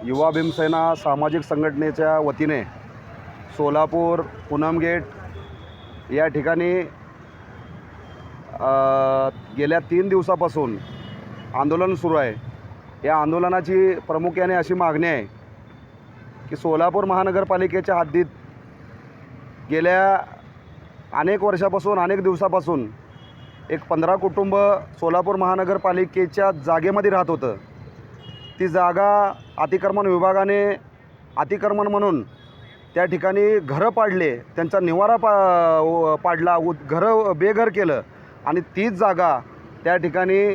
युवा भीमसेना सामाजिक संघटनेच्या वतीने सोलापूर पूनम गेट या ठिकाणी गेल्या 3 दिवसापासून आंदोलन सुरू आहे। या आंदोलनाची प्रामुख्याने अशी मागणी आहे की सोलापूर महानगरपालिकेच्या हद्दीत गेल्या अनेक वर्षापासून अनेक दिवसापासून एक 15 कुटुंब सोलापूर महानगरपालिकेच्या जागेमध्ये राहत होतं। ती जागा अतिक्रमण विभागाने अतिक्रमण म्हणून त्या ठिकाणी घरं पाडले, त्यांचा निवारा पाडला, घरं बेघर केलं आणि तीच जागा त्या ठिकाणी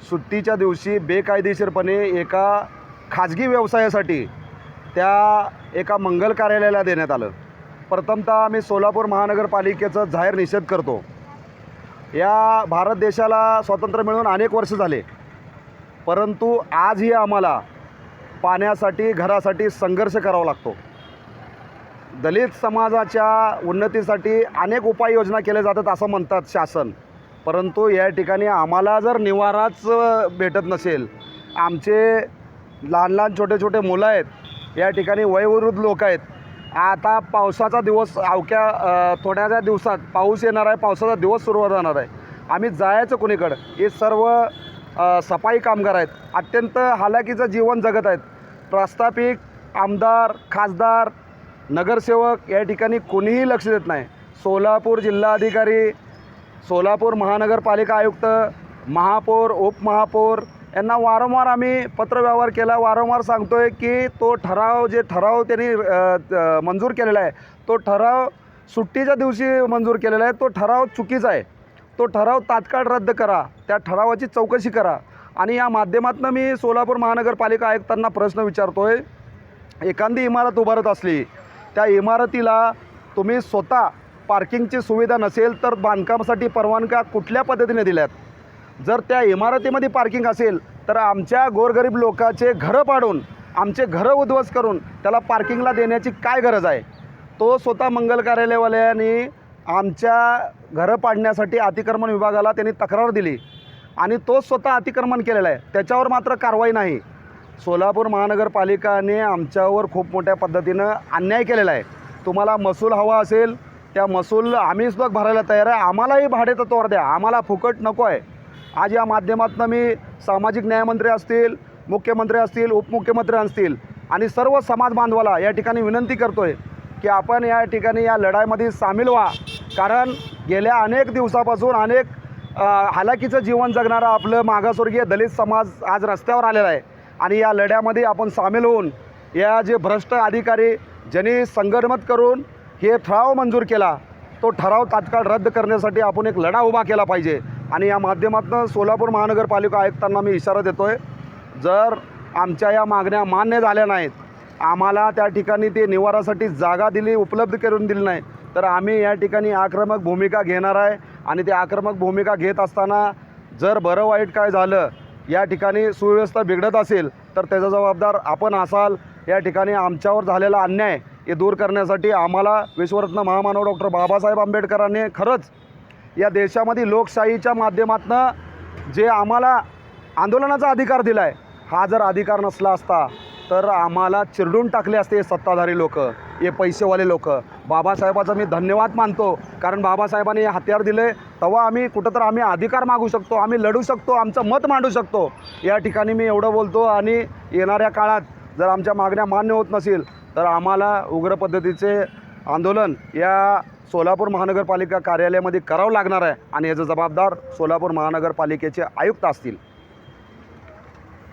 सुट्टीच्या दिवशी बेकायदेशीरपणे एका खाजगी व्यवसायासाठी त्या एका मंगल कार्यालयाला देण्यात आलं। प्रथमतः आम्ही सोलापूर महानगरपालिकेचा जाहीर निषेध करतो। या भारत देशाला स्वातंत्र्य मिळून अनेक वर्ष झाले, परंतु आजही आम्हाला पाण्यासाठी घरासाठी संघर्ष करावा लागतो। दलित समाजाच्या उन्नतीसाठी अनेक उपाययोजना केल्या जातात असं म्हणतात शासन, परंतु या ठिकाणी आम्हाला जर निवाराच भेटत नसेल, आमचे लहान लहान छोटे छोटे मुलं आहेत, या ठिकाणी वयोवृद्ध लोक आहेत। आता पावसाचा दिवस अवघ्या थोड्याच दिवसात पाऊस येणार आहे, पावसाचा दिवस सुरू होणार आहे, आम्ही जायचं कुणीकडं? हे सर्व सफाई कामगार आहेत, अत्यंत हालाकीचं जीवन जगत आहेत। प्रस्थापित आमदार, खासदार, नगरसेवक या ठिकाणी कोणीही लक्ष देत नाही। सोलापूर जिल्हाधिकारी, सोलापूर महानगरपालिका आयुक्त, महापौर, उपमहापौर यांना वारंवार आम्ही पत्रव्यवहार केला, वारंवार सांगतोय की तो ठराव त्यांनी मंजूर केलेला आहे, तो ठराव सुट्टीच्या दिवशी मंजूर केलेला आहे, तो ठराव चुकीचा आहे, तो ठराव तात्काळ रद्द करा, त्या ठरावाची चौकशी करा। आणि या माध्यमातून मी सोलापूर महानगरपालिका आयुक्तांना प्रश्न विचारतोय, एखादी इमारत उभारत असली, त्या इमारतीला तुम्ही स्वतः पार्किंगची सुविधा नसेल तर बांधकामासाठी परवानग्या कुठल्या पद्धतीने दिल्यात? जर त्या इमारतीमध्ये पार्किंग असेल तर आमच्या गोरगरीब लोकांचे घरं पाडून, आमचे घरं उद्ध्वस्त करून त्याला पार्किंगला देण्याची काय गरज आहे? तो स्वतः मंगल कार्यालयवाल्यांनी आमच्या घरं पाडण्यासाठी अतिक्रमण विभागाला त्यांनी तक्रार दिली आणि तो स्वतः अतिक्रमण केलेलं आहे, त्याच्यावर मात्र कारवाई नाही। सोलापूर महानगरपालिकाने आमच्यावर खूप मोठ्या पद्धतीनं अन्याय केलेला आहे। तुम्हाला महसूल हवा असेल, त्या महसूल आम्ही सुद्धा भरायला तयार आहे, आम्हालाही भाडेतत्वावर द्या, आम्हाला फुकट नको आहे। आज या माध्यमातून मी सामाजिक न्यायमंत्री असतील, मुख्यमंत्री असतील, उपमुख्यमंत्री असतील आणि सर्व समाज बांधवाला या ठिकाणी विनंती करतोय की आपण या ठिकाणी या लढाईमध्ये सामील व्हा। कारण गेल्या अनेक दिवसापासून अनेक हालाकीचं जीवन जगणारा आपलं मागासवर्गीय दलित समाज आज रस्त्यावर आलेला आहे आणि या लढ्यामध्ये आपण सामील होऊन या जे भ्रष्ट अधिकारी ज्यांनी संगनमत करून हे ठराव मंजूर केला, तो ठराव तात्काळ रद्द करण्यासाठी आपण एक लढा उभा केला पाहिजे। आणि या माध्यमातून सोलापूर महानगरपालिका आयुक्तांना मी इशारा देतोय, जर आमच्या या मागण्या मान्य झाल्या नाहीत, आम्हाला त्या ठिकाणी ते निवारासाठी जागा उपलब्ध करून दिली नाही, तर आम्ही या ठिकाणी आक्रमक भूमिका घेणार आहे। आणि ते आक्रमक भूमिका घेत असताना जर बरं वाईट काय झालं, या ठिकाणी सुव्यवस्था बिघडत असेल तर त्याचा जबाबदार आपण असाल। या ठिकाणी आमच्यावर झालेला अन्याय हे दूर करण्यासाठी आम्हाला विश्वरत्न महामानव डॉक्टर बाबासाहेब आंबेडकरांनी खरंच या देशामध्ये लोकशाहीच्या माध्यमातून जे आम्हाला आंदोलनाचा अधिकार दिला आहे, हा जर अधिकार नसला असता तर आम्हाला चिरडून टाकले असते हे सत्ताधारी लोक, हे पैसेवाले लोक। बाबासाहेबाचा मी धन्यवाद मानतो, कारण बाबासाहेबांनी हे हत्यार दिले, तेव्हा आम्ही कुठंतरी आम्ही अधिकार मागू शकतो, आम्ही लढू शकतो, आमचं मत मांडू शकतो। या ठिकाणी मी एवढं बोलतो आणि येणाऱ्या काळात जर आमच्या मागण्या मान्य होत नसेल तर आम्हाला उग्र पद्धतीचे आंदोलन या सोलापूर महानगरपालिका कार्यालयामध्ये करावं लागणार आहे आणि याचा जबाबदार सोलापूर महानगरपालिकेचे आयुक्त असतील।